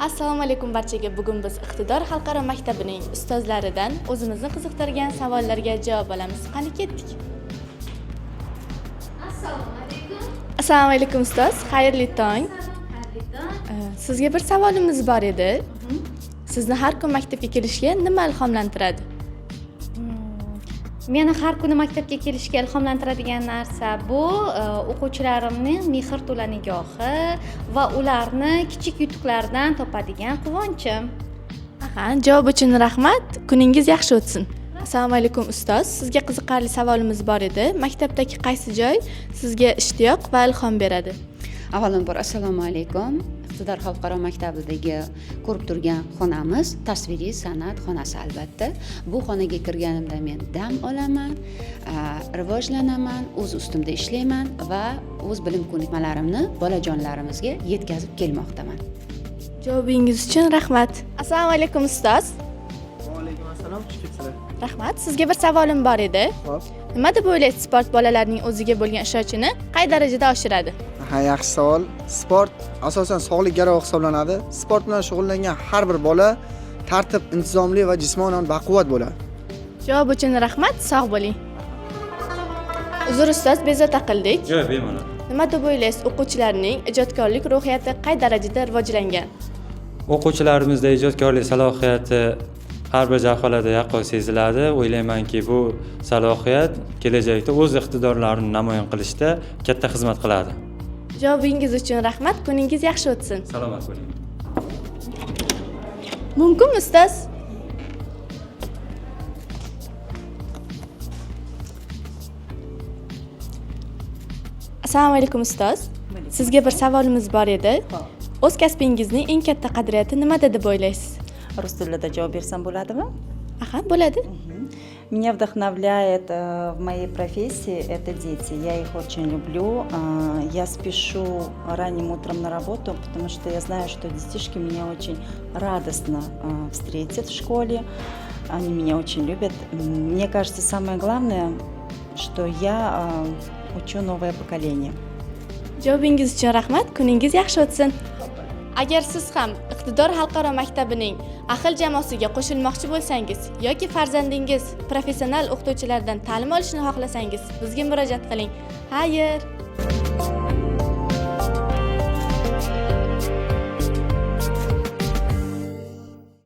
Assalomu alaykum barchaga. Bugun biz Iqtidor xalqaro maktabining ustozlaridan o'zimizni qiziqtirgan savollarga javob olamiz. Qani ketdik. Assalomu alaykum. Assalomu alaykum ustoz. Xayrli tong. Xayrli tong. Sizga bir savolimiz bor edi. Sizni har kun maktabga kelishga nima ilhomlantiradi? Meni har kuni maktabga kelishga ilhomlantiradigan narsa bu o'quvchilarimning mehr to'la nigohi va ularni kichik yutuqlardan topadigan quvonchim. Javob uchun rahmat. Kuningiz yaxshi o'tsin. Assalomu alaykum ustoz. Sizga qiziqarli savolimiz bor edi. Maktabdagi qaysi joy sizga ishtiyoq va ilhom beradi? Avvalambor assalomu alaykum. Iqtidor xalqaro maktabidagi ko'rib turgan xonamiz tasviriy san'at xonasi albatta. Bu xonaga kirganimda men dam olaman, rivojlanaman, o'z ustimda ishlayman va o'z bilim ko'nikmalarimni bolajonlarimizga yetkazib kelmoqdaman. Javobingiz uchun rahmat. Assalomu alaykum ustoz. Va alaykum assalom, xush kelibsizlar. Rahmat. Sizga bir savolim bor edi. Xo'p. Nima deb o'ylaysiz, sport bolalarning o'ziga bo'lgan ishonchini qay darajada oshiradi? Yaxshi savol. Sport asosan sog'lik garovi hisoblanadi. Sport bilan shug'ullangan har bir bola tartib, intizomli va jismonan baquvvat bo'ladi. Javob uchun rahmat. Sog' bo'ling. Uzr ustoz, bezovta qildik. Yo'q, bemalol. Nima deb o'ylaysiz, o'quvchilarning ijodkorlik ruhiyati qay darajada rivojlangan? O'quvchilarimizda ijodkorlik salohiyati har bir jabhalada yaqqol seziladi. O'ylaymanki, bu salohiyat kelajakda o'z iqtidorlarini namoyon qilishda katta xizmat qiladi. Javobingiz uchun rahmat. Kuningiz yaxshi o'tsin. Salomat bo'ling. Mumkin ustoz? Assalomu alaykum ustoz. Sizga bir savolimiz bor edi. O'z kasbingizning eng katta qadriyati nimada deb o'ylaysiz? Rus tilida javob bersam bo'ladimi? Bo'ladi. Меня вдохновляет в моей профессии это дети. Я их очень люблю. Я спешу ранним утром на работу, потому что я знаю, что детишки меня очень радостно встретят в школе. Они меня очень любят. Мне кажется, самое главное, что я учу новое поколение. Javobingiz uchun rahmat. Kuningiz yaxshi o'tsin. Agar siz ham Iqtidor xalqaro maktabining ahil jamoasiga qo'shilmoqchi bo'lsangiz yoki farzandingiz professional o'qituvchilardan ta'lim olishni xohlasangiz, bizga murojaat qiling. Xayr.